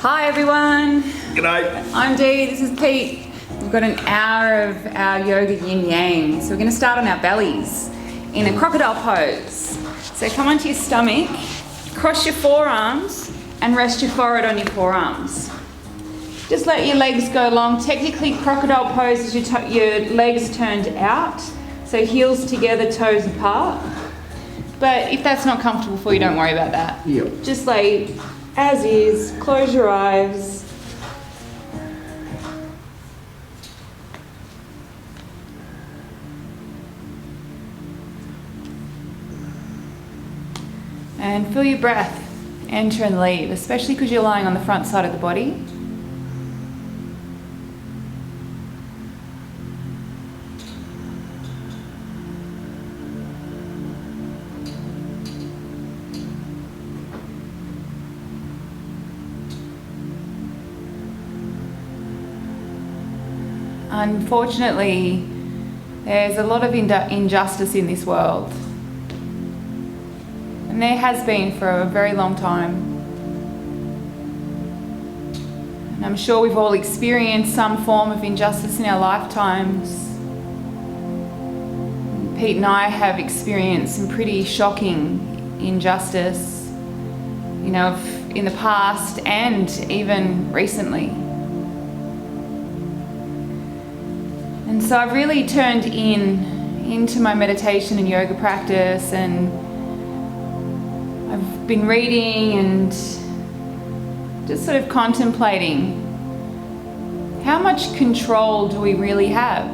Hi everyone. G'day. I'm Dee, this is Pete. We've got an hour of our Yoga Yin Yang. So we're going to start on our bellies in a crocodile pose. So come onto your stomach, cross your forearms and rest your forehead on your forearms. Just let your legs go long. Technically crocodile pose is your legs turned out. So heels together, toes apart. But if that's not comfortable for you, don't worry about that. Yep. Just lay as is, close your eyes. And feel your breath enter and leave, especially because you're lying on the front side of the body. Unfortunately, there's a lot of injustice in this world. And there has been for a very long time. And I'm sure we've all experienced some form of injustice in our lifetimes. Pete and I have experienced some pretty shocking injustice, you know, in the past and even recently. And so I've really turned into my meditation and yoga practice, and I've been reading and just sort of contemplating how much control do we really have?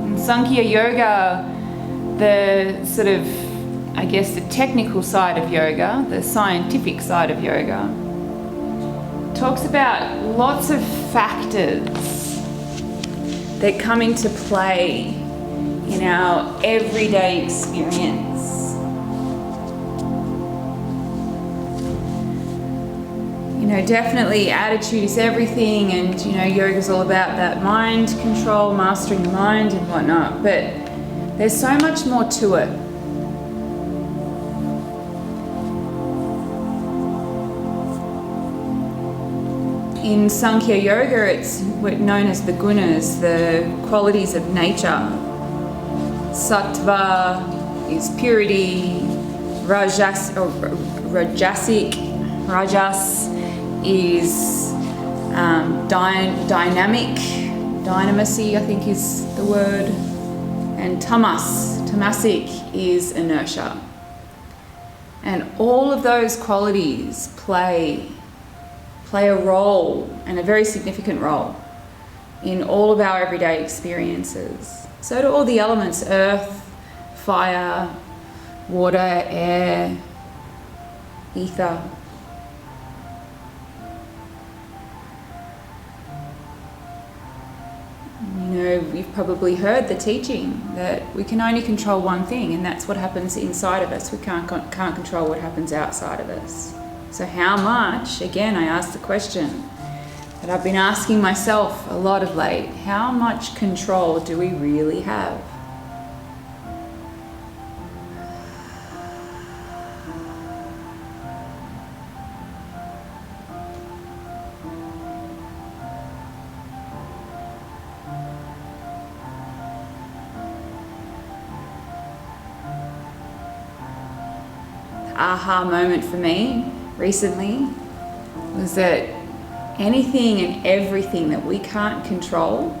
In Sankhya Yoga, the sort of, I guess, the technical side of yoga, the scientific side of yoga, talks about lots of factors that come into play in our everyday experience. You know, definitely attitude is everything, and you know, yoga's all about that mind control, mastering the mind and whatnot, but there's so much more to it. In Sankhya Yoga, it's known as the gunas, the qualities of nature. Sattva is purity, rajas is dynamacy, I think is the word, and tamasic is inertia. And all of those qualities play a role, and a very significant role, in all of our everyday experiences. So do all the elements: earth, fire, water, air, ether. You know, you've probably heard the teaching that we can only control one thing, and that's what happens inside of us. We can't control what happens outside of us. So how much, again, I ask the question that I've been asking myself a lot of late, how much control do we really have? The aha moment for me recently was that anything and everything that we can't control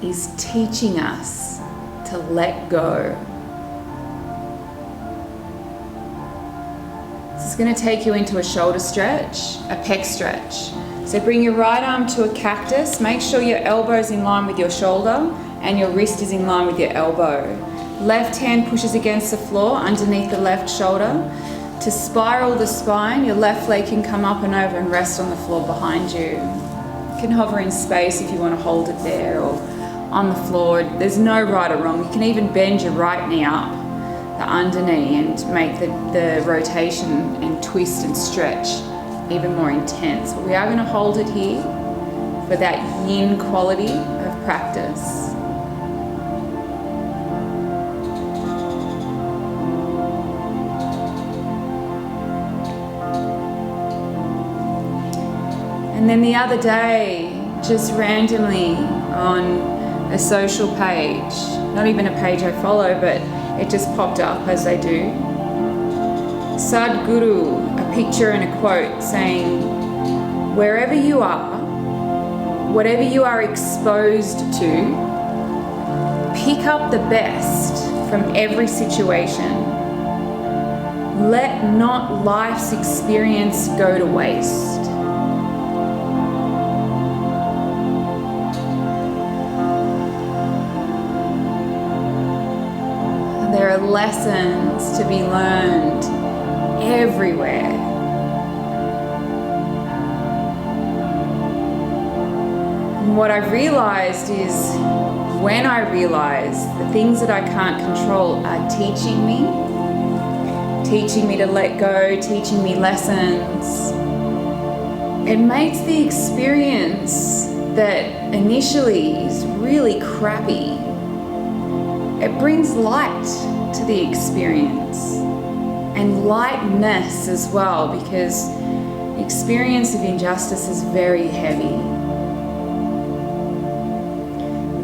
is teaching us to let go. This is going to take you into a shoulder stretch, a pec stretch. So bring your right arm to a cactus. Make sure your elbow's in line with your shoulder and your wrist is in line with your elbow. Left hand pushes against the floor underneath the left shoulder. To spiral the spine, your left leg can come up and over and rest on the floor behind you. You can hover in space if you want to hold it there, or on the floor. There's no right or wrong. You can even bend your right knee up, the under knee, and make the rotation and twist and stretch even more intense. But we are going to hold it here for that yin quality of practice. then the other day, just randomly on a social page, not even a page I follow, but it just popped up as they do. Sadhguru, a picture and a quote saying, wherever you are, whatever you are exposed to, pick up the best from every situation. Let not life's experience go to waste. There are lessons to be learned everywhere. And what I've realized is when I realize the things that I can't control are teaching me to let go, teaching me lessons, it makes the experience that initially is really crappy, it brings light to the experience and lightness as well, because the experience of injustice is very heavy,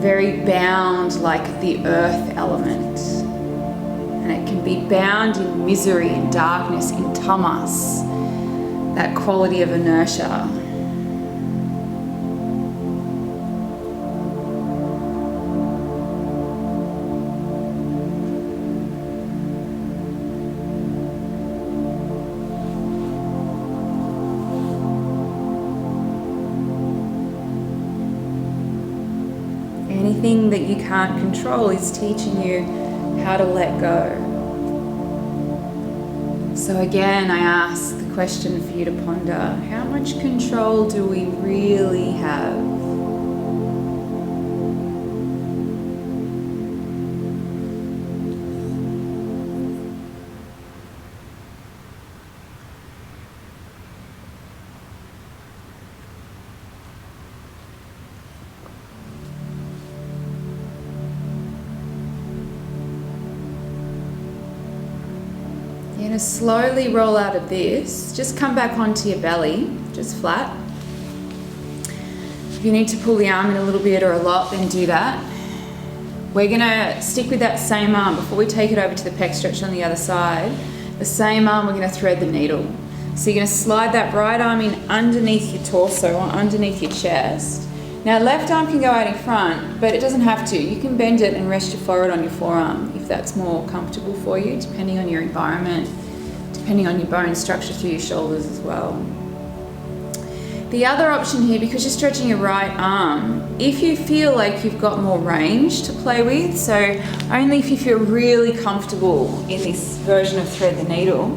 very bound like the earth element. And it can be bound in misery and darkness, in tamas, that quality of inertia. Anything that you can't control is teaching you how to let go. So again, I ask the question for you to ponder, how much control do we really have? You're going to slowly roll out of this. Just come back onto your belly, just flat. If you need to pull the arm in a little bit or a lot, then do that. We're going to stick with that same arm. Before we take it over to the pec stretch on the other side, the same arm, we're going to thread the needle. So you're going to slide that right arm in underneath your torso or underneath your chest. Now left arm can go out in front, but it doesn't have to. You can bend it and rest your forehead on your forearm if that's more comfortable for you, depending on your environment, depending on your bone structure through your shoulders as well. The other option here, because you're stretching your right arm, if you feel like you've got more range to play with, so only if you feel really comfortable in this version of thread the needle,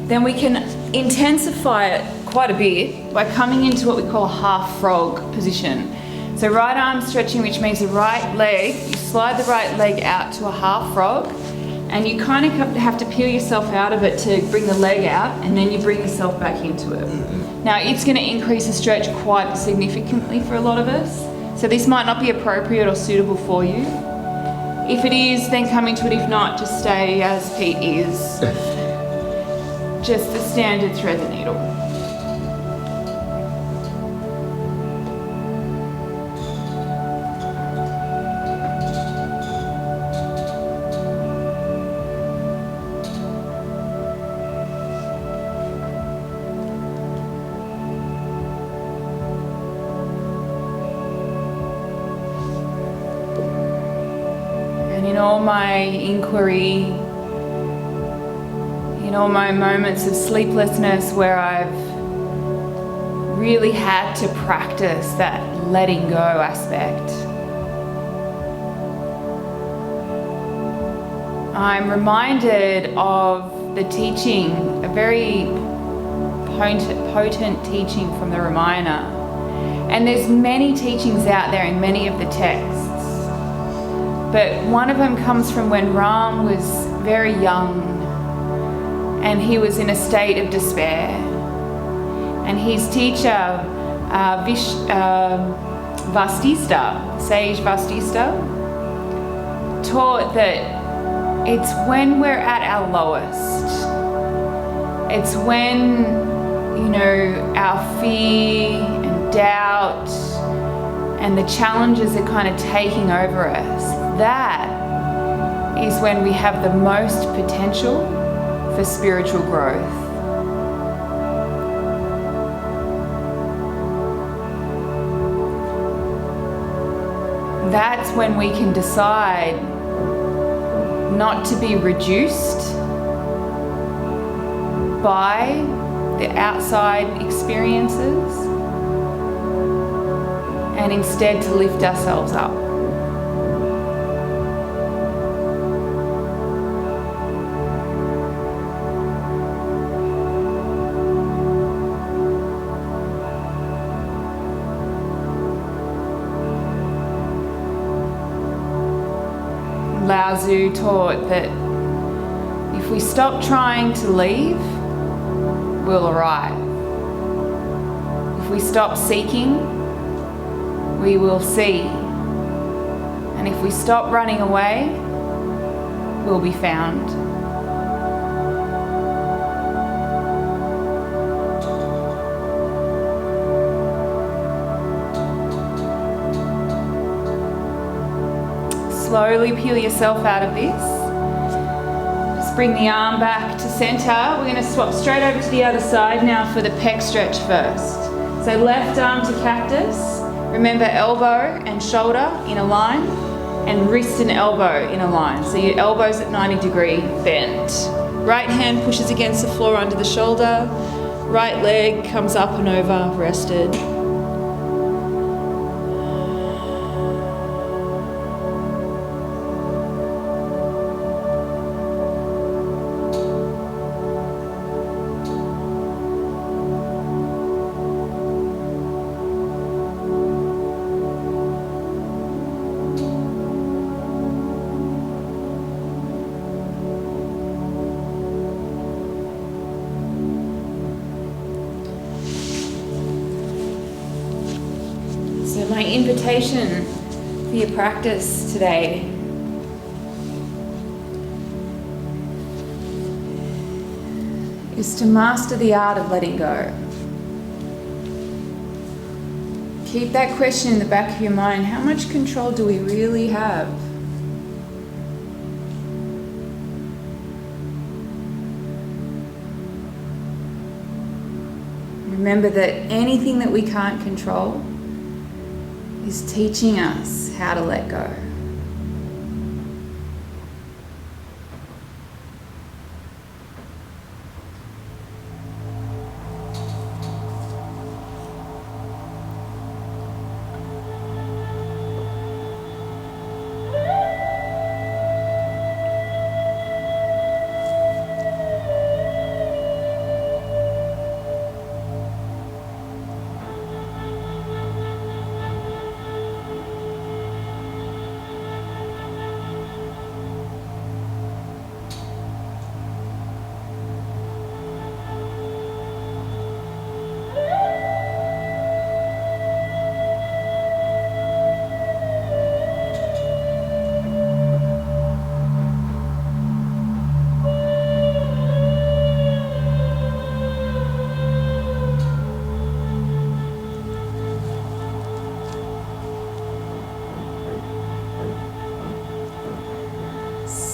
then we can intensify it quite a bit by coming into what we call a half frog position. So right arm stretching, which means the right leg, you slide the right leg out to a half frog, and you kind of have to peel yourself out of it to bring the leg out, and then you bring yourself back into it. Now it's going to increase the stretch quite significantly for a lot of us, so this might not be appropriate or suitable for you. If it is, then come into it. If not, just stay as Pete is. Just the standard thread the needle. In all my inquiry, in all my moments of sleeplessness where I've really had to practice that letting go aspect, I'm reminded of the teaching, a very potent teaching from the Ramayana. And there's many teachings out there in many of the texts. But one of them comes from when Ram was very young and he was in a state of despair. And his teacher, Vastista, sage Vastista, taught that it's when we're at our lowest, it's when, our fear and doubt and the challenges are kind of taking over us, that is when we have the most potential for spiritual growth. That's when we can decide not to be reduced by the outside experiences and instead to lift ourselves up. Lao Tzu taught that if we stop trying to leave, we'll arrive. If we stop seeking, we will see. And if we stop running away, we'll be found. Slowly peel yourself out of this. Just bring the arm back to center. We're going to swap straight over to the other side now for the pec stretch first. So left arm to cactus. Remember, elbow and shoulder in a line, and wrist and elbow in a line. So your elbow's at 90-degree bent. Right hand pushes against the floor under the shoulder. Right leg comes up and over, rested. My invitation for your practice today is to master the art of letting go. Keep that question in the back of your mind. How much control do we really have? Remember that anything that we can't control is teaching us how to let go.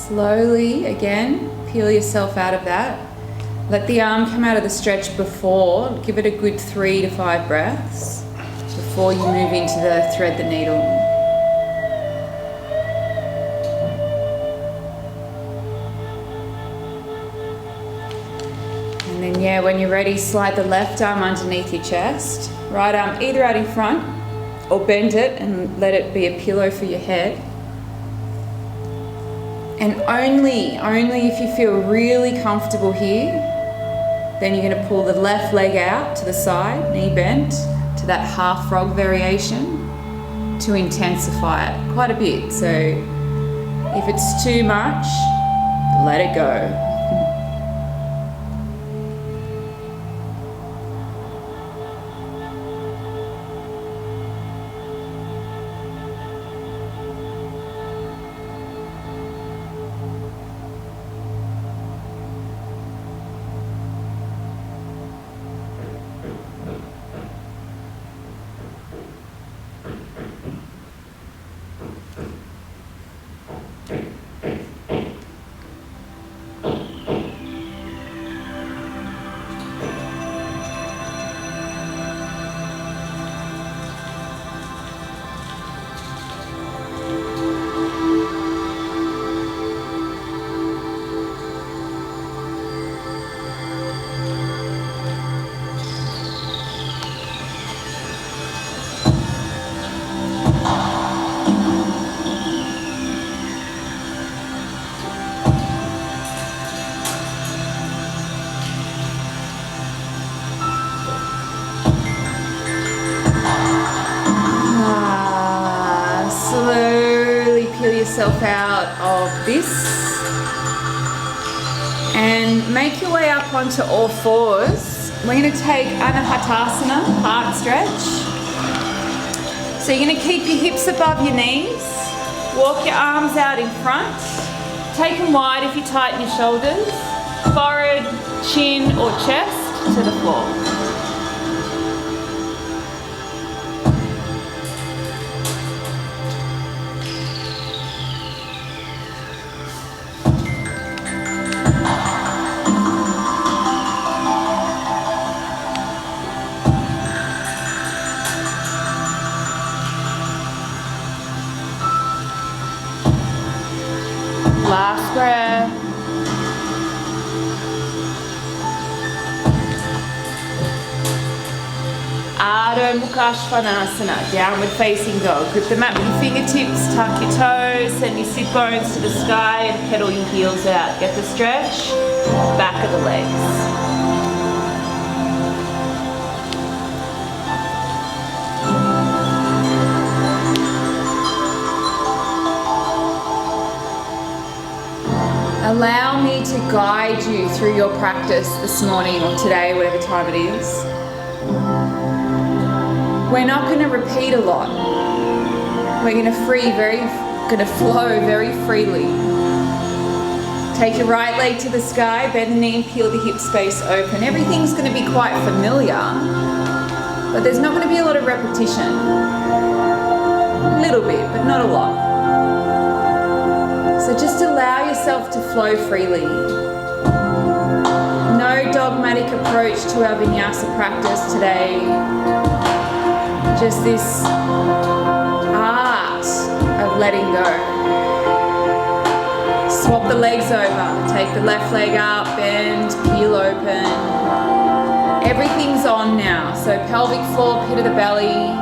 Slowly, again, peel yourself out of that. Let the arm come out of the stretch before. Give it a good 3 to 5 breaths before you move into the thread the needle. And then, yeah, when you're ready, slide the left arm underneath your chest. Right arm either out in front or bend it and let it be a pillow for your head. And only if you feel really comfortable here, then you're going to pull the left leg out to the side, knee bent, to that half frog variation to intensify it quite a bit. So if it's too much, let it go. Slowly peel yourself out of this and make your way up onto all fours. We're going to take Anahatasana, heart stretch. So you're going to keep your hips above your knees, walk your arms out in front, take them wide if you tighten your shoulders, forehead, chin or chest to the floor. Last breath. Ardha Mukha Svanasana, downward facing dog. Grip the mat with your fingertips, tuck your toes, send your sit bones to the sky and pedal your heels out. Get the stretch, back of the legs. Allow me to guide you through your practice this morning or today, whatever time it is. We're not going to repeat a lot. We're going to flow very freely. Take your right leg to the sky, bend the knee and peel the hip space open. Everything's going to be quite familiar, but there's not going to be a lot of repetition. A little bit, but not a lot. So just allow yourself to flow freely. No dogmatic approach to our vinyasa practice today. Just this art of letting go. Swap the legs over. Take the left leg up, bend, peel open. Everything's on now. So pelvic floor, pit of the belly.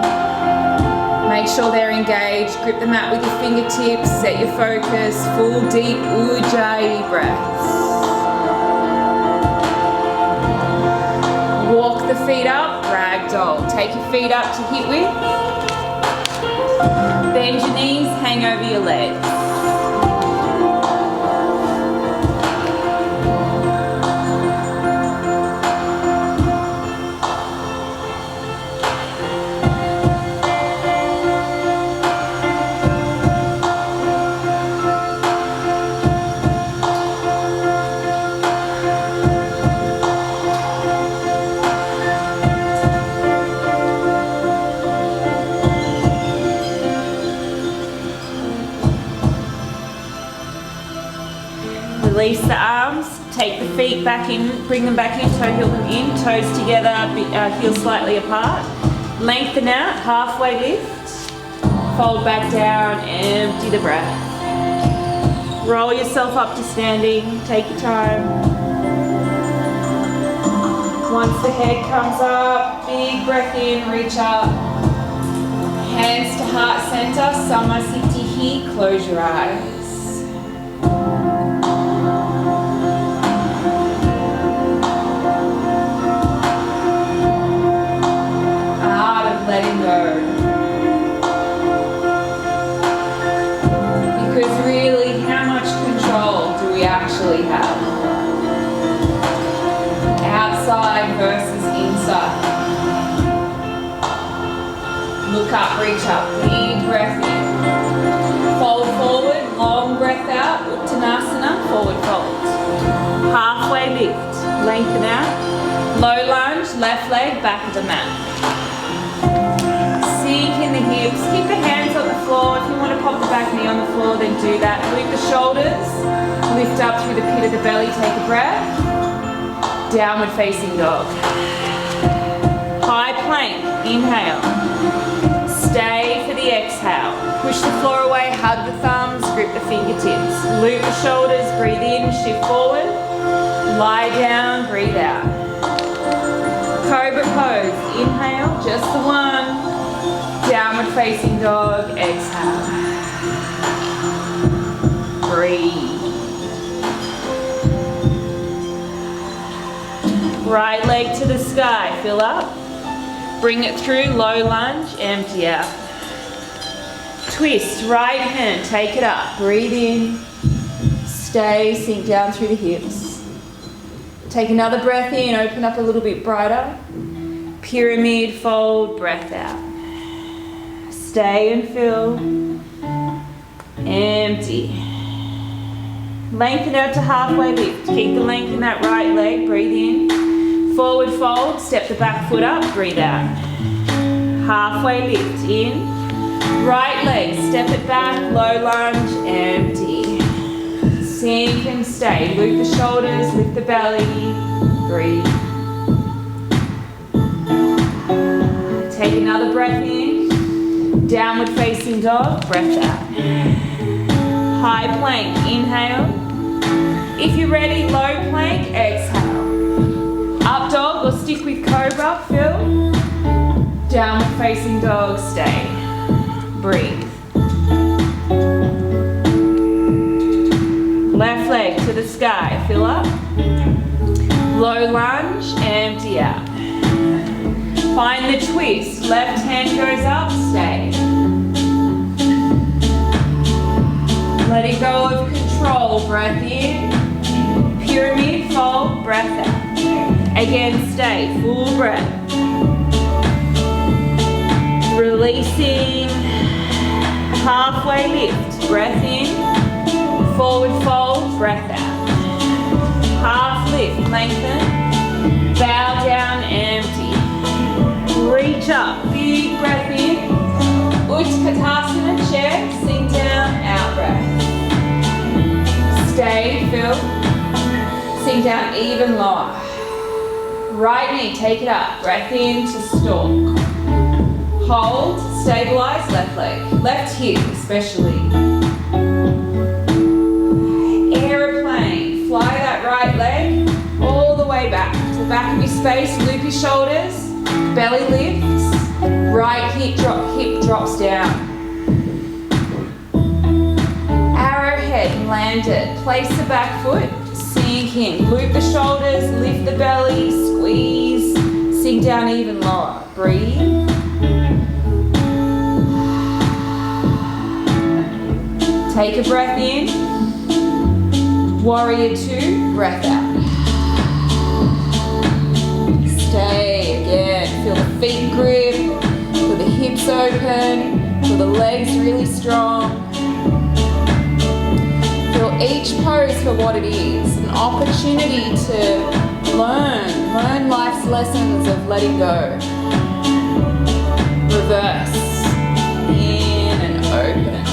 Make sure they're engaged. Grip the mat with your fingertips. Set your focus. Full deep Ujjayi breaths. Walk the feet up. Ragdoll. Take your feet up to hip width. Bend your knees. Hang over your legs. Release the arms, take the feet back in, bring them back in, toe heel them in, toes together, heels slightly apart. Lengthen out, halfway lift, fold back down, empty the breath. Roll yourself up to standing, take your time. Once the head comes up, big breath in, reach up. Hands to heart center, Samasthiti, close your eyes. Letting go. Because really, how much control do we actually have? Outside versus inside. Look up, reach up, big breath in. Fold forward, long breath out, Uttanasana, forward fold. Halfway lift, lengthen out. Low lunge, left leg, back of the mat. Sink in the hips, keep the hands on the floor. If you want to pop the back then do that. Loop the shoulders, lift up through the pit of the belly, take a breath. Downward facing dog. High plank, inhale. Stay for the exhale. Push the floor away, hug the thumbs, grip the fingertips. Loop the shoulders, breathe in, shift forward. Lie down, breathe out. Cobra pose, inhale, just the one. Downward facing dog, exhale. Breathe. Right leg to the sky, fill up. Bring it through, low lunge, empty out. Twist, right hand, take it up, breathe in. Stay, sink down through the hips. Take another breath in, open up a little bit brighter. Pyramid, fold, breath out. Stay and fill. Empty. Lengthen out to halfway lift. Keep the length in that right leg, breathe in. Forward fold, step the back foot up, breathe out. Halfway lift, in. Right leg, step it back, low lunge, empty. Sink and stay. Loop the shoulders, lift the belly, breathe. Take another breath in. Downward facing dog, breath out. High plank, inhale. If you're ready, low plank, exhale. Up dog or stick with cobra, fill. Downward facing dog, stay. Breathe. Left leg to the sky, fill up. Low lunge, empty out. Find the twist, left hand goes up, stay. Letting go of control, breath in. Pyramid, fold, breath out. Again, stay, full breath. Releasing, halfway lift, breath in. Forward fold, breath out. Half lift, lengthen. Bow down, empty. Reach up, big breath in. Utkatasana, chair, sink down, out breath. Stay, fill. Sink down even lower. Right knee, take it up. Breath in to stalk. Hold, stabilize, left leg. Left hip especially. Aeroplane, fly that right leg all the way back. To the back of your space, loop your shoulders. Belly lifts. Right hip drops down. Arrowhead, landed. Place the back foot. Sink in, loop the shoulders, lift the belly, squeeze, sink down even lower, breathe. Take a breath in, warrior two, breath out. Stay again, feel the feet grip, feel the hips open, feel the legs really strong. Feel each pose for what it is, an opportunity to learn life's lessons of letting go. Reverse, in and open.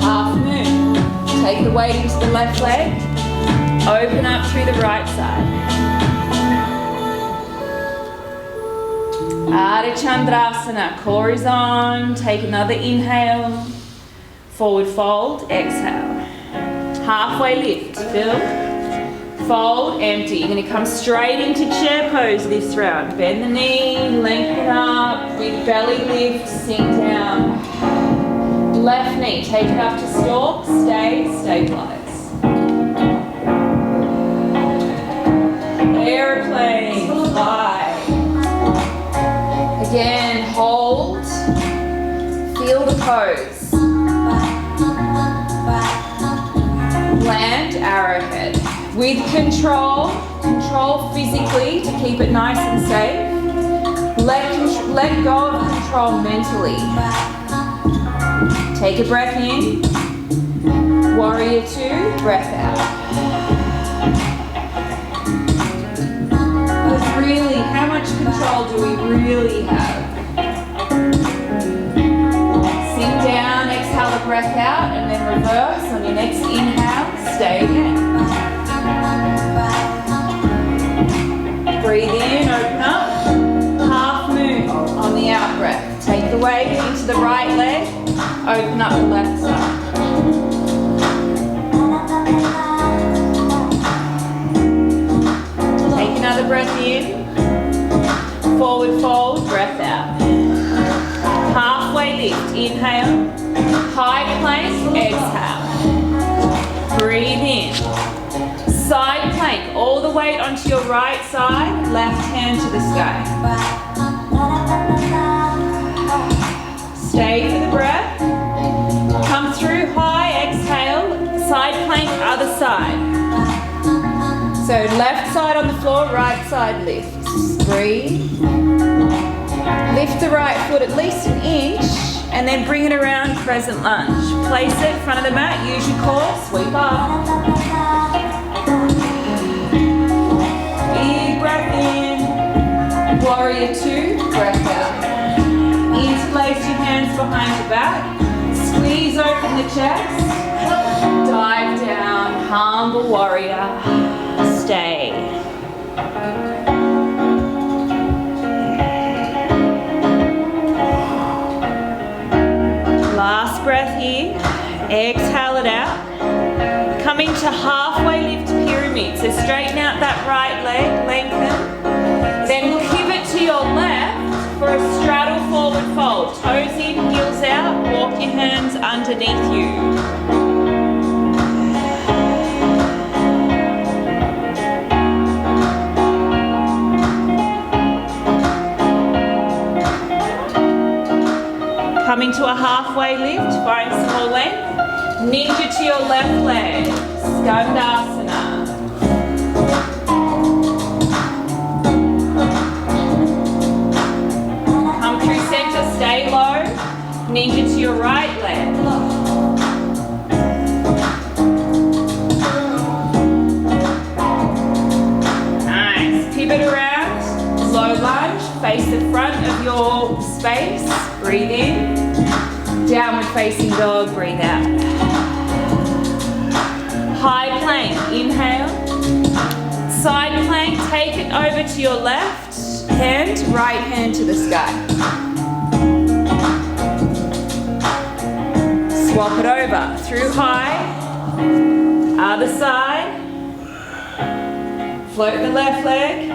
Half moon, take the weight into the left leg, open up through the right side. Ardha Chandrasana, core is on. Take another inhale. Forward fold, exhale. Halfway lift, fill. Fold, empty. You're going to come straight into chair pose this round. Bend the knee, lengthen up, with belly lift, sink down. Left knee, take it up to stalk, stay, stabilize. Airplane, fly. Again, hold, feel the pose. Land, arrowhead. With control physically to keep it nice and safe. Let go of control mentally. Take a breath in, warrior two, breath out. Really, how much control do we really have? reverse on your next inhale. Stay again. Breathe in, open up. Half moon on the out breath. Take the weight into the right leg. Open up the left side. Take another breath in. Forward fold, breath out. Halfway lift, inhale. High plank, exhale. Breathe in. Side plank, all the weight onto your right side, left hand to the sky. Stay for the breath. Come through high, exhale, side plank, other side. So left side on the floor, right side lifts. Breathe. Lift the right foot at least an inch and then bring it around, crescent lunge. Place it in front of the mat, use your core, sweep up. Big breath in. Warrior 2, breath out. Interlace your hands behind your back. Squeeze open the chest. Dive down, humble warrior. Stay. Last breath here. Exhale it out. Coming to halfway lift pyramid. So straighten out that right leg, lengthen. Then pivot to your left for a straddle forward fold. Toes in, heels out. Walk your hands underneath you. Coming to a halfway lift, find some more length. Ninja to your left leg, Skandasana. Come through center, stay low. Ninja to your right leg. Nice, pivot around, low lunge, face the front of your space. Breathe in. Downward facing dog, breathe out. High plank, inhale. Side plank, take it over to your left hand, right hand to the sky. Swap it over, through high, other side. Float the left leg.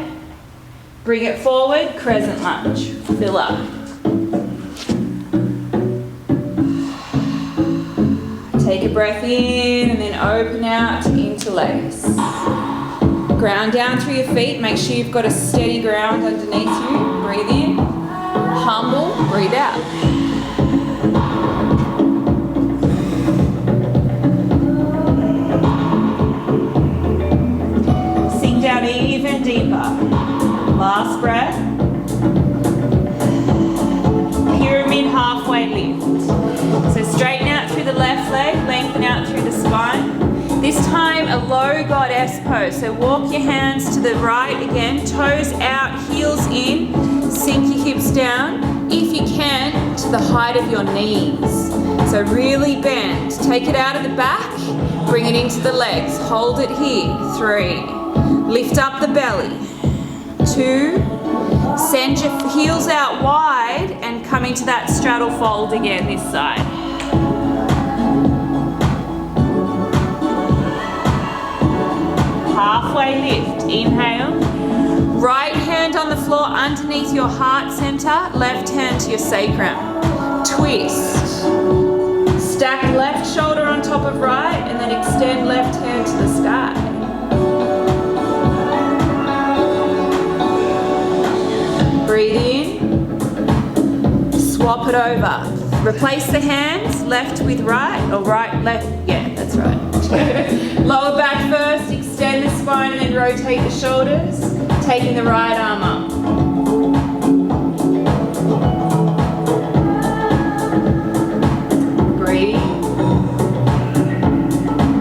Bring it forward, crescent lunge, fill up. Take a breath in and then open out to interlace. Ground down through your feet. Make sure you've got a steady ground underneath you. Breathe in. Humble. Breathe out. Sink down even deeper. Last breath. Pyramid halfway lift. So straighten out through the left leg, lengthen out through the spine. This time a low goddess pose. So walk your hands to the right again, toes out, heels in, sink your hips down, if you can, to the height of your knees. So really bend. Take it out of the back, bring it into the legs. Hold it here. 3. Lift up the belly. 2. Send your heels out wide and come into that straddle fold again this side. Halfway lift, inhale. Right hand on the floor underneath your heart center, left hand to your sacrum. Twist. Stack left shoulder on top of right and then extend left hand to the sky. Breathe in, swap it over. Replace the hands, left with right, or right, left, yeah, that's right. Lower back first, extend the spine and then rotate the shoulders, taking the right arm up. Breathe.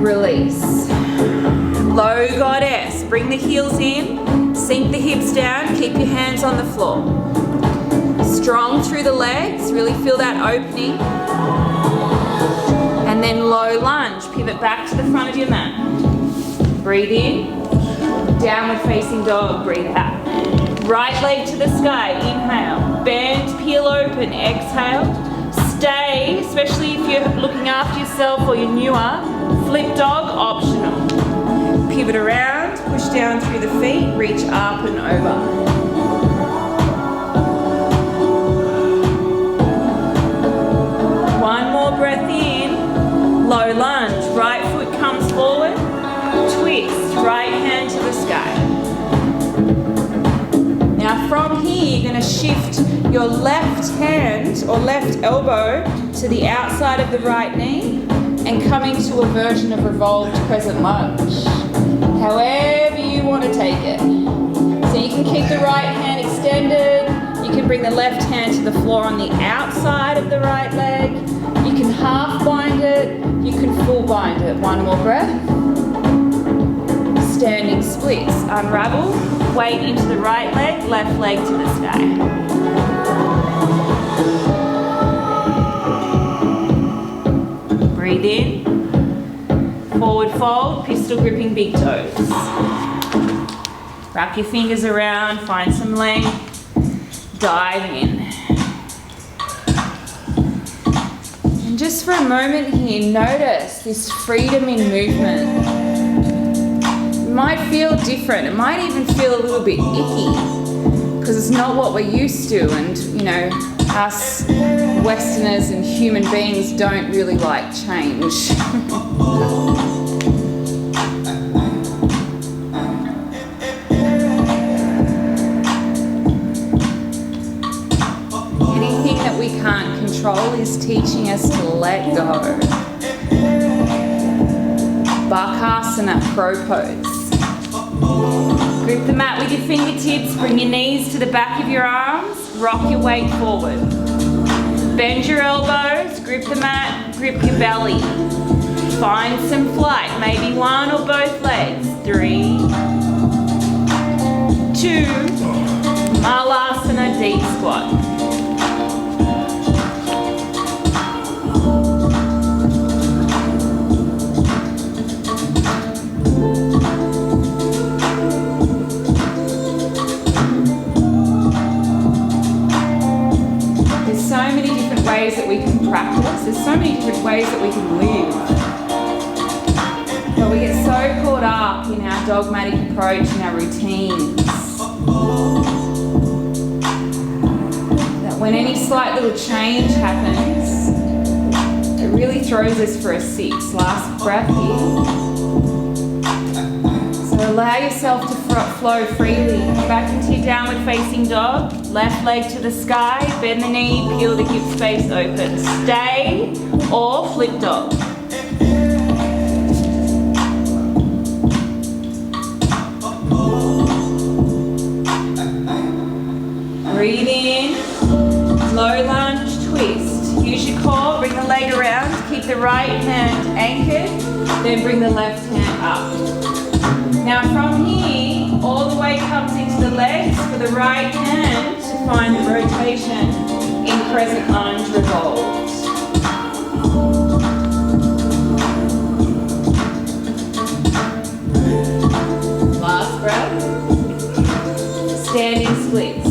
Release. Low goddess, bring the heels in. Sink the hips down, keep your hands on the floor. Strong through the legs, really feel that opening. And And then low lunge, pivot back to the front of your mat. Breathe in, downward facing dog, breathe out. Right leg to the sky, inhale. Bend, peel open, exhale. Stay, especially if you're looking after yourself or you're newer, flip dog, optional. Pivot around, push down through the feet, reach up and over. One more breath in, low lunge, right foot comes forward, twist, right hand to the sky. Now from here, you're going to shift your left hand or left elbow to the outside of the right knee and come into a version of revolved crescent lunge. However you want to take it. So you can keep the right hand extended, you can bring the left hand to the floor on the outside of the right leg, you can half bind it, you can full bind it. One more breath. Standing splits, unravel, weight into the right leg, left leg to the sky. Breathe in, forward fold, pistol gripping big toes. Wrap your fingers around, find some length, dive in. And just for a moment here, notice this freedom in movement. It might feel different, it might even feel a little bit icky because it's not what we're used to, and you know, us Westerners and human beings don't really like change. Anything that we can't control is teaching us to let go. Bakasana, crow pose. Grip the mat with your fingertips, bring your knees to the back of your arms, rock your weight forward. Bend your elbows, grip the mat, grip your belly. Find some flight, maybe one or both legs. 3, 2, Malasana, deep squat. Ways that we can practice. There's so many different ways that we can live. But we get so caught up in our dogmatic approach and our routines that when any slight little change happens, it really throws us for a 6. Last breath here. So allow yourself to flow freely. Come back into your downward facing dog. Left leg to the sky, bend the knee, peel the hip space open. Stay or flip dog. Breathe in, low lunge, twist. Use your core, bring the leg around, keep the right hand anchored, then bring the left hand up. Now from here, all the way comes into the legs for the right hand to find the rotation in crescent lunge revolved. Last breath. Standing splits.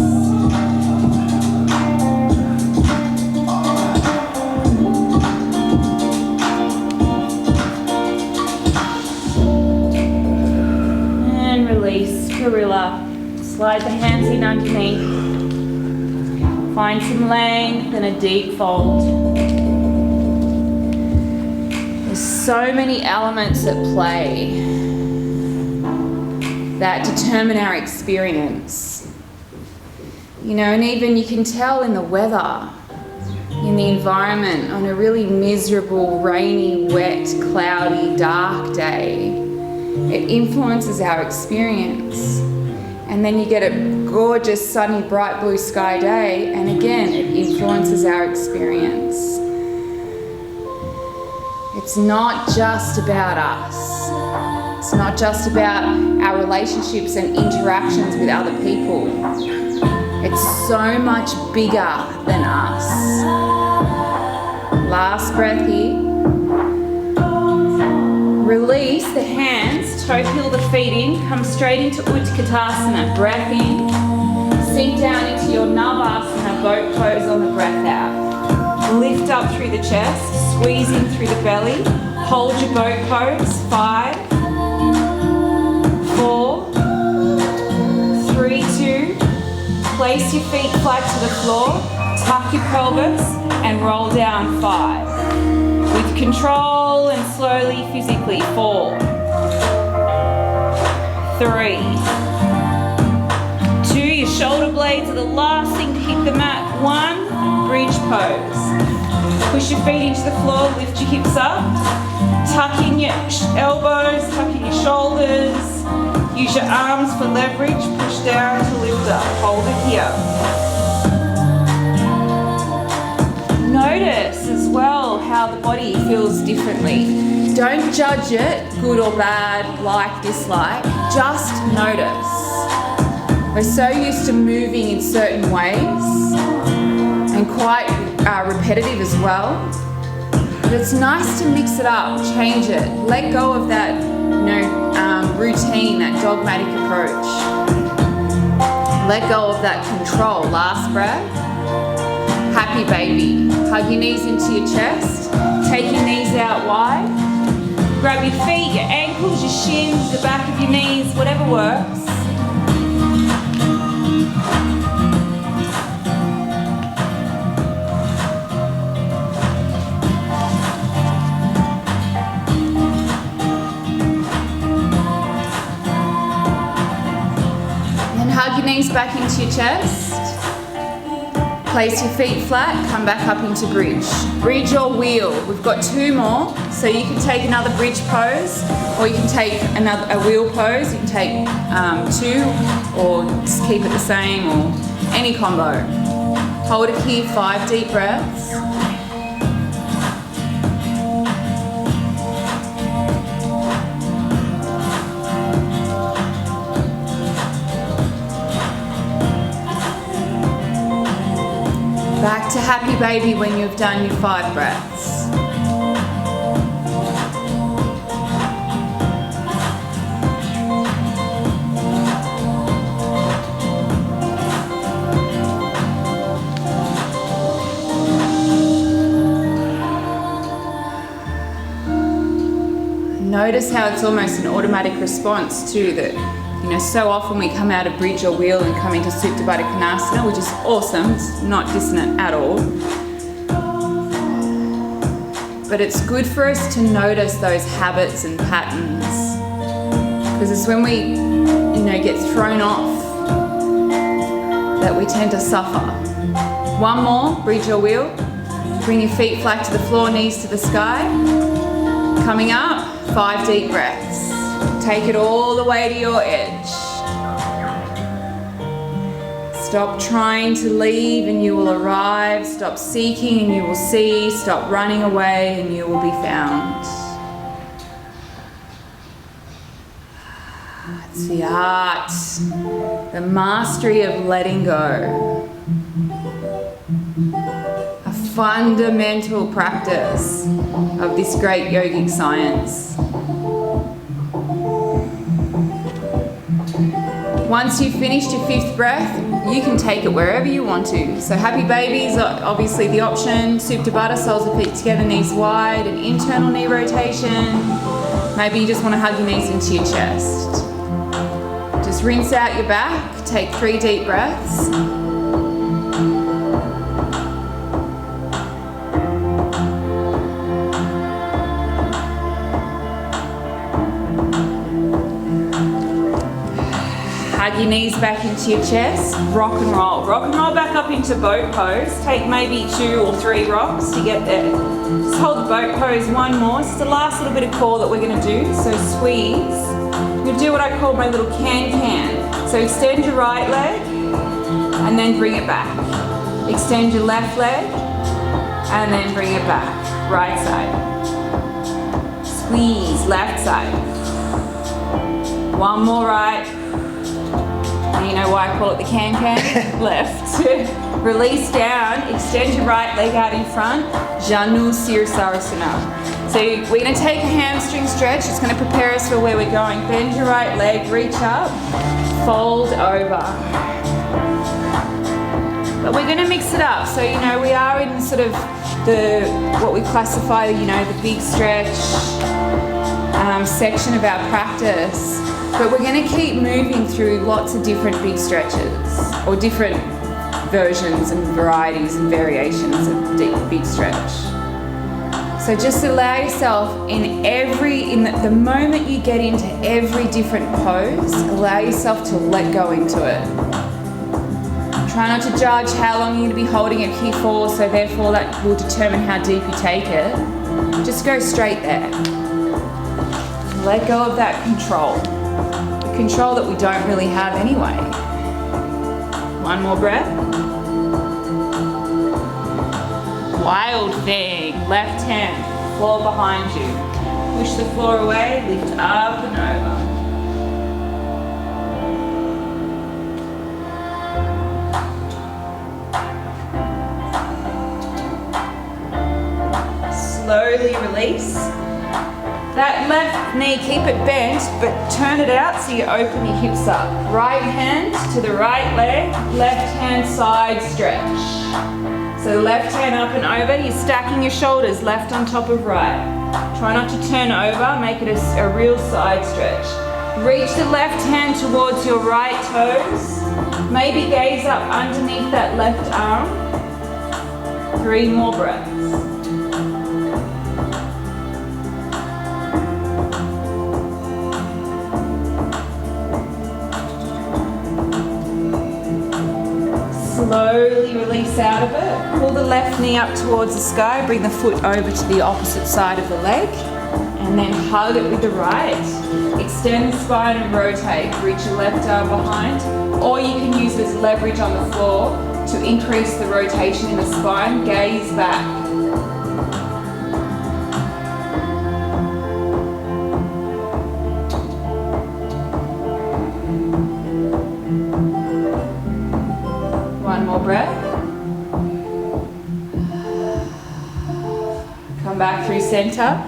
Release, gorilla. Slide the hands in underneath. Find some length and a deep fold. There's so many elements at play that determine our experience. You know, and even you can tell in the weather, in the environment, on a really miserable, rainy, wet, cloudy, dark day. It influences our experience. And then you get a gorgeous, sunny, bright blue sky day, and again, it influences our experience. It's not just about us. It's not just about our relationships and interactions with other people. It's so much bigger than us. Last breath here. Release the hands, toe heel the feet in, come straight into Utkatasana, breath in, sink down into your Navasana, boat pose on the breath out. Lift up through the chest, squeeze in through the belly, hold your boat pose, 5, 4, 3, 2, place your feet flat to the floor, tuck your pelvis and roll down, 5. With control and slowly physically, 4, 3, 2, your shoulder blades are the last thing to hit the mat, 1, bridge pose. Push your feet into the floor, lift your hips up, tuck in your elbows, tuck in your shoulders, use your arms for leverage, push down to lift up, hold it here. Notice as well how the body feels differently. Don't judge it, good or bad, like, dislike, just notice. We're so used to moving in certain ways and quite repetitive as well. But it's nice to mix it up, change it, let go of that, routine, that dogmatic approach. Let go of that control. Last breath. Happy baby. Hug your knees into your chest. Take your knees out wide. Grab your feet, your ankles, your shins, the back of your knees, whatever works. Hug your knees back into your chest. Place your feet flat, come back up into bridge. Bridge or wheel. We've got 2 more, so you can take another bridge pose, or you can take a wheel pose. You can take 2, or just keep it the same, or any combo. Hold it here, 5 deep breaths. Back to happy baby when you've done your 5 breaths. Notice how it's almost an automatic response too, that so often we come out of bridge or wheel and come into Supta Baddha Konasana, which is awesome, it's not dissonant at all. But it's good for us to notice those habits and patterns, because it's when we, get thrown off that we tend to suffer. 1 more, bridge or wheel. Bring your feet flat to the floor, knees to the sky. Coming up, 5 deep breaths. Take it all the way to your edge. Stop trying to leave and you will arrive. Stop seeking and you will see. Stop running away and you will be found. It's the art, the mastery of letting go. A fundamental practice of this great yogic science. Once you've finished your 5th breath, you can take it wherever you want to. So happy babies are obviously the option. Supta Baddha, soles of feet together, knees wide, an internal knee rotation. Maybe you just want to hug your knees into your chest. Just rinse out your back, take 3 deep breaths. Hug your knees back into your chest, rock and roll. Rock and roll back up into boat pose. Take maybe 2 or 3 rocks to get there. Just hold the boat pose 1 more. It's the last little bit of core that we're going to do. So squeeze. You'll do what I call my little can-can. So extend your right leg and then bring it back. Extend your left leg and then bring it back. Right side. Squeeze, left side. 1 more right. And you know why I call it the can-can? Left. Release down, extend your right leg out in front, Janu Sirsarasana. So we're going to take a hamstring stretch. It's going to prepare us for where we're going. Bend your right leg, reach up, fold over. But we're going to mix it up. So, you know, we are in sort of what we classify, you know, the big stretch section of our practice. But we're going to keep moving through lots of different big stretches, or different versions and varieties and variations of big stretch. So just allow yourself the moment you get into every different pose, allow yourself to let go into it. Try not to judge how long you're going to be holding it here for, so therefore that will determine how deep you take it. Just go straight there. Let go of that control. The control that we don't really have anyway. One more breath. Wild thing. Left hand, floor behind you. Push the floor away, lift up and over. Slowly release. That left knee, keep it bent, but turn it out so you open your hips up. Right hand to the right leg, left hand side stretch. So left hand up and over, you're stacking your shoulders, left on top of right. Try not to turn over, make it a real side stretch. Reach the left hand towards your right toes. Maybe gaze up underneath that left arm. 3 more breaths. Slowly release out of it. Pull the left knee up towards the sky. Bring the foot over to the opposite side of the leg. And then hug it with the right. Extend the spine and rotate. Reach your left arm behind. Or you can use this leverage on the floor to increase the rotation in the spine. Gaze back. Breath. Come back through center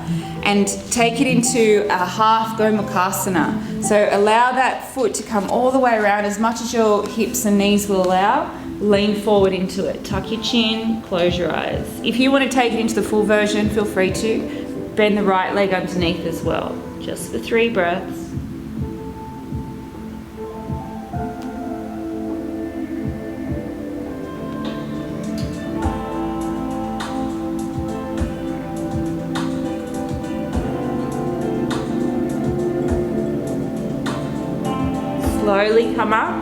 and take it into a half Gomukhasana. So allow that foot to come all the way around as much as your hips and knees will allow. Lean forward into it. Tuck your chin, close your eyes. If you want to take it into the full version, feel free to. Bend the right leg underneath as well. Just for 3 breaths. Slowly come up,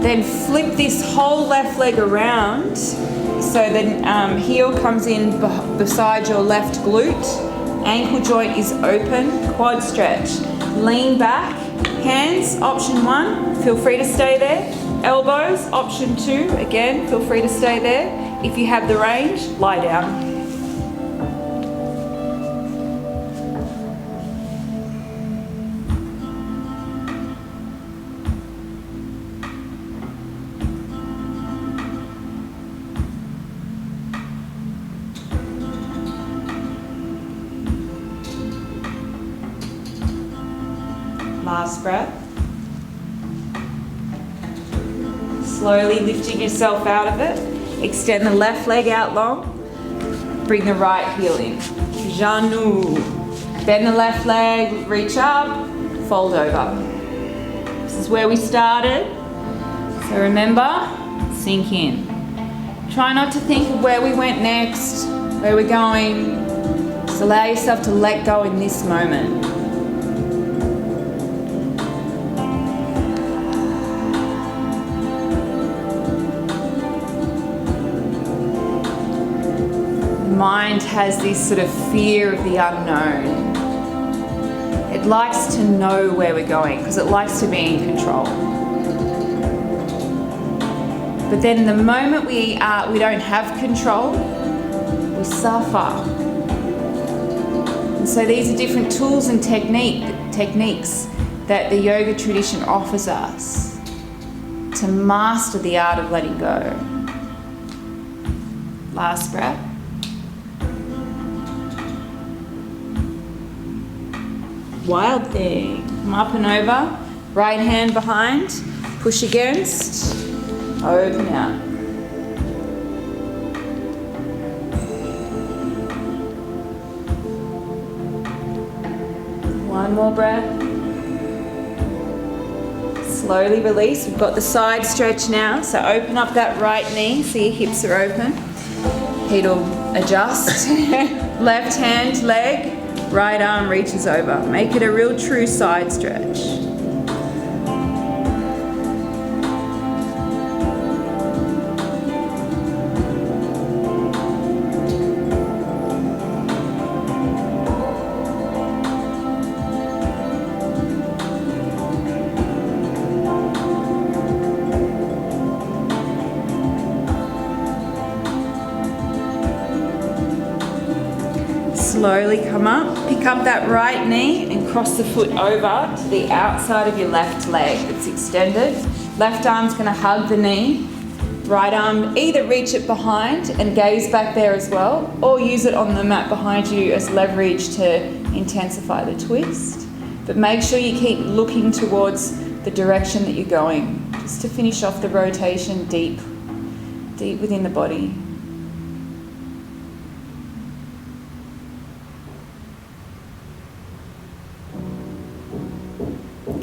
then flip this whole left leg around so the heel comes in beside your left glute, ankle joint is open, quad stretch. Lean back, hands, option 1, feel free to stay there. Elbows, option 2, again, feel free to stay there. If you have the range, lie down. Last breath. Slowly lifting yourself out of it. Extend the left leg out long. Bring the right heel in. Janu. Bend the left leg, reach up, fold over. This is where we started. So remember, sink in. Try not to think of where we went next, where we're going. Just allow yourself to let go in this moment. Mind has this sort of fear of the unknown. It likes to know where we're going because it likes to be in control. But then the moment we don't have control, we suffer. And so these are different tools and techniques that the yoga tradition offers us to master the art of letting go. Last breath. Wild thing. Come up and over. Right hand behind. Push against. Open out. One more breath. Slowly release. We've got the side stretch now. So open up that right knee so your hips are open. Feet will adjust. Left hand, leg. Right arm reaches over. Make it a real true side stretch. Slowly come up, pick up that right knee and cross the foot over to the outside of your left leg that's extended. Left arm's going to hug the knee. Right arm, either reach it behind and gaze back there as well, or use it on the mat behind you as leverage to intensify the twist. But make sure you keep looking towards the direction that you're going, just to finish off the rotation deep within the body.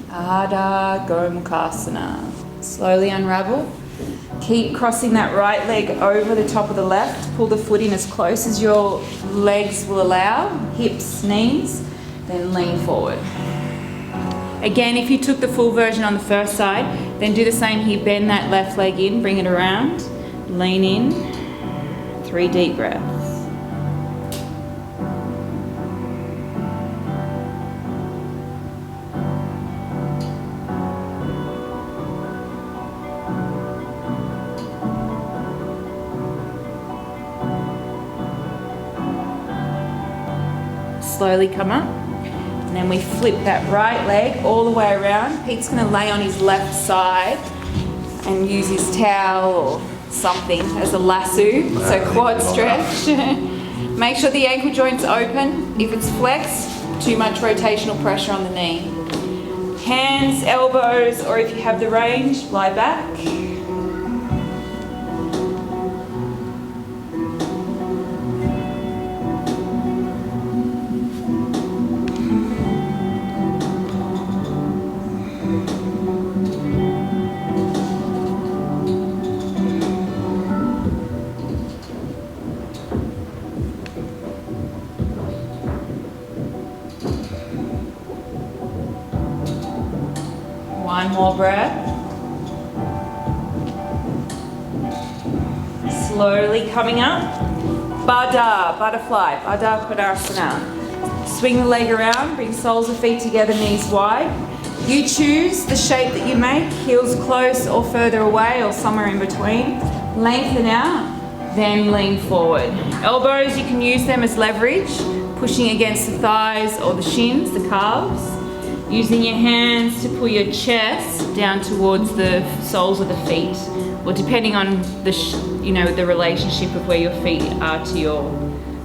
Ardha Gomukhasana. Slowly unravel. Keep crossing that right leg over the top of the left. Pull the foot in as close as your legs will allow. Hips, knees. Then lean forward. Again, if you took the full version on the first side, then do the same here. Bend that left leg in, bring it around. Lean in. 3 deep breaths. Slowly come up, and then we flip that right leg all the way around. Pete's going to lay on his left side and use his towel or something as a lasso, so quad stretch. Make sure the ankle joint's open. If it's flexed, too much rotational pressure on the knee. Hands, elbows, or if you have the range, lie back. One more breath. Slowly coming up. Baddha, butterfly, Baddha Konasana. Swing the leg around, bring soles of feet together, knees wide. You choose the shape that you make, heels close or further away or somewhere in between. Lengthen out, then lean forward. Elbows, you can use them as leverage, pushing against the thighs or the shins, the calves. Using your hands to pull your chest down towards the soles of the feet, or depending on the relationship of where your feet are to your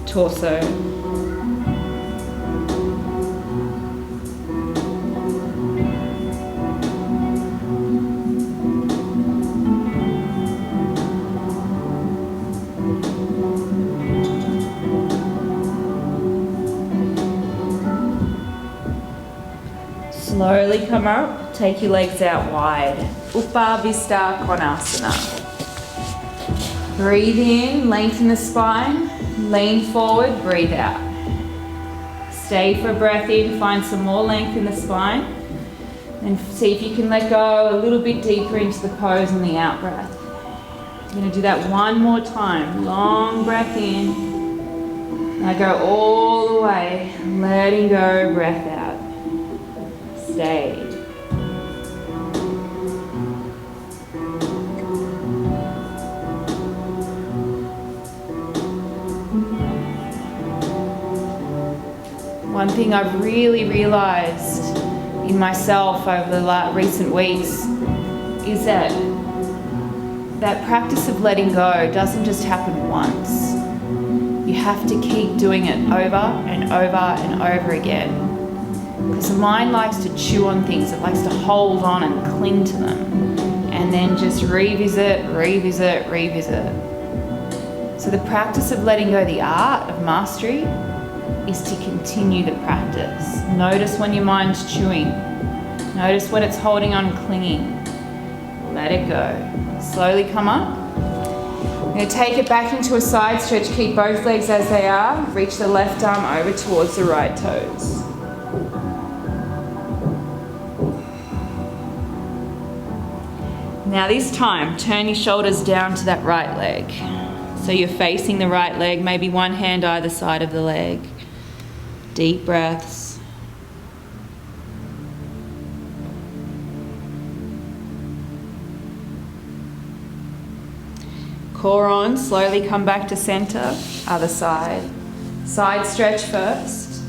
torso. Slowly come up, take your legs out wide. Upavista Konasana. Breathe in, lengthen the spine, lean forward, breathe out. Stay for a breath in, find some more length in the spine. And see if you can let go a little bit deeper into the pose on the out breath. I'm going to do that one more time. Long breath in. Now go all the way, letting go, breath out. Stay. One thing I've really realized in myself over the recent weeks is that that practice of letting go doesn't just happen once. You have to keep doing it over and over and over again. Because the mind likes to chew on things, it likes to hold on and cling to them. And then just revisit, revisit, revisit. So the practice of letting go, the art of mastery, is to continue the practice. Notice when your mind's chewing. Notice when it's holding on and clinging. Let it go. Slowly come up. I'm going to take it back into a side stretch. Keep both legs as they are. Reach the left arm over towards the right toes. Now this time, turn your shoulders down to that right leg. So you're facing the right leg, maybe one hand either side of the leg. Deep breaths. Core on, slowly come back to center, other side. Side stretch first.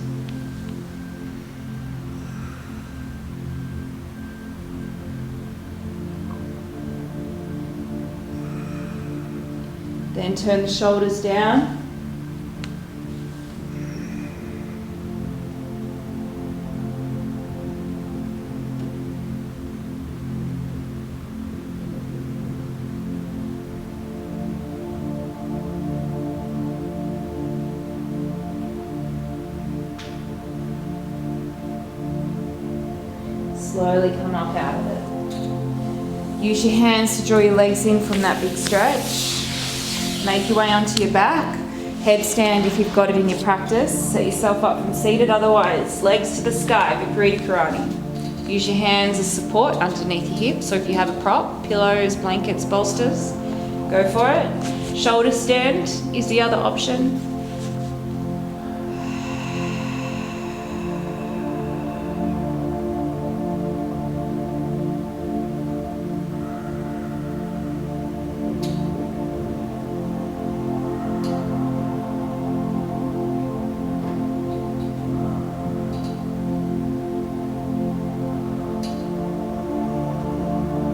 Then turn the shoulders down. Slowly come up out of it. Use your hands to draw your legs in from that big stretch. Make your way onto your back. Headstand if you've got it in your practice. Set yourself up from seated, otherwise legs to the sky, Viparita Karani. Use your hands as support underneath your hips, so if you have a prop, pillows, blankets, bolsters, go for it. Shoulder stand is the other option.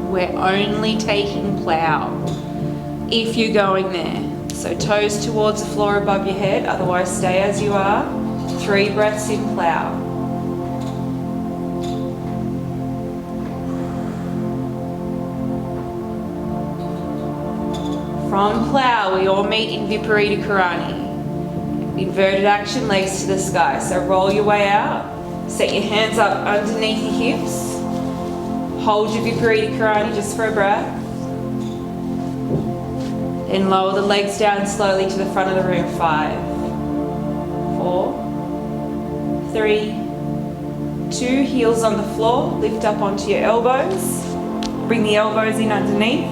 We're only taking plow if you're going there. So toes towards the floor above your head, otherwise stay as you are. 3 breaths in plow. From plow, we all meet in Viparita Karani. Inverted action, legs to the sky. So roll your way out, set your hands up underneath your hips. Hold your Viparita Karani just for a breath. Then lower the legs down slowly to the front of the room. 5, 4, 3, 2. Heels on the floor. Lift up onto your elbows. Bring the elbows in underneath.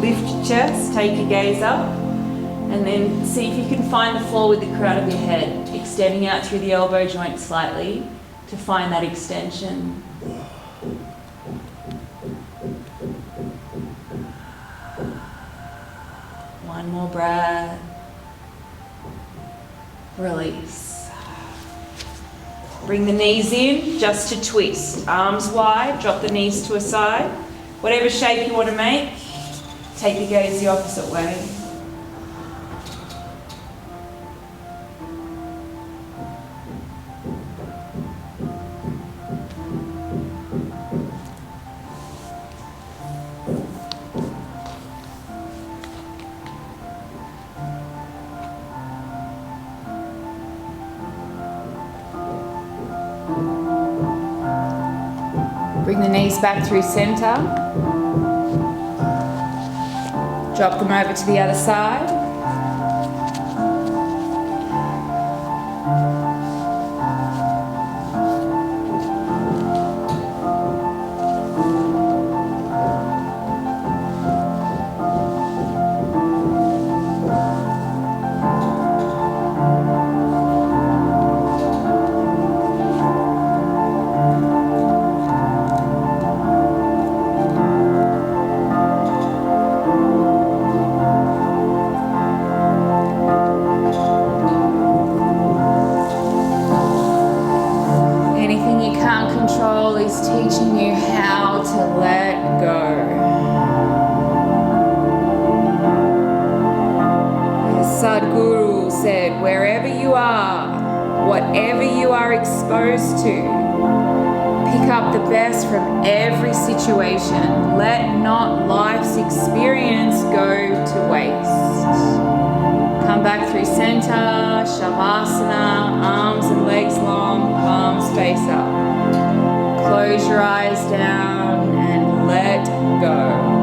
Lift your chest. Take your gaze up. And then see if you can find the floor with the crown of your head. Extending out through the elbow joint slightly to find that extension. One more breath. Release. Bring the knees in just to twist. Arms wide, drop the knees to a side. Whatever shape you want to make, take the gaze the opposite way. Bring the knees back through center. Drop them over to the other side. Teaching you how to let go. head, wherever you are, whatever you are exposed to. Pick up the best from every situation. Let not life's experience go to waste. Come back through center, Shavasana, arms and legs long, palms face up. Close your eyes down and let go.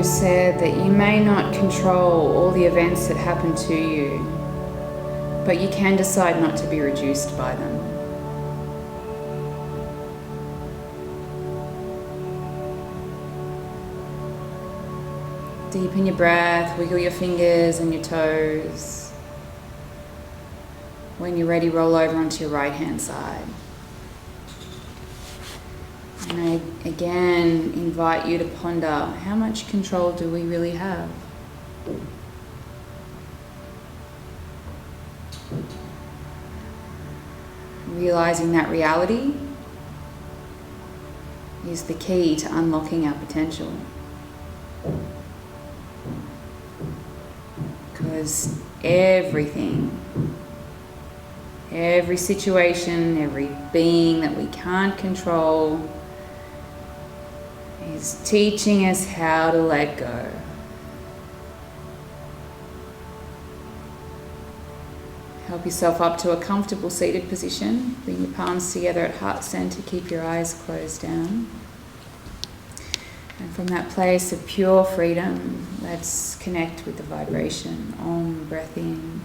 said that you may not control all the events that happen to you, but you can decide not to be reduced by them. Deepen your breath, wiggle your fingers and your toes. When you're ready, roll over onto your right hand side. And I again invite you to ponder, how much control do we really have? Realizing that reality is the key to unlocking our potential. Because everything, every situation, every being that we can't control is teaching us how to let go. Help yourself up to a comfortable seated position. Bring your palms together at heart center. Keep your eyes closed down. And from that place of pure freedom, let's connect with the vibration. Om, breath in.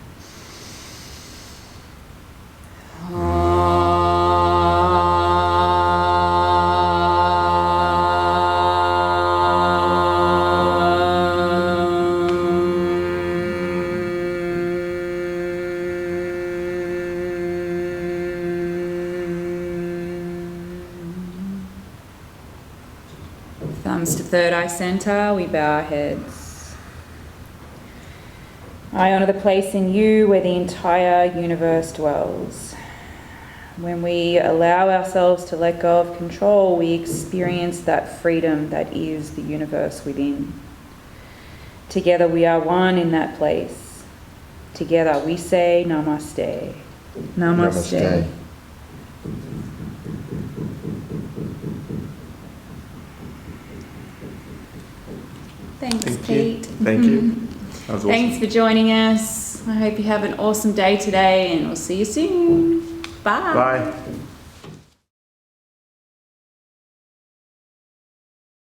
Thumbs to third eye center, we bow our heads. I honor the place in you where the entire universe dwells. When we allow ourselves to let go of control, we experience that freedom that is the universe within. Together we are one in that place. Together we say Namaste. Namaste. Namaste. Thanks, Pete. Thank you. That was awesome. Thanks for joining us. I hope you have an awesome day today, and we'll see you soon. Bye. Bye.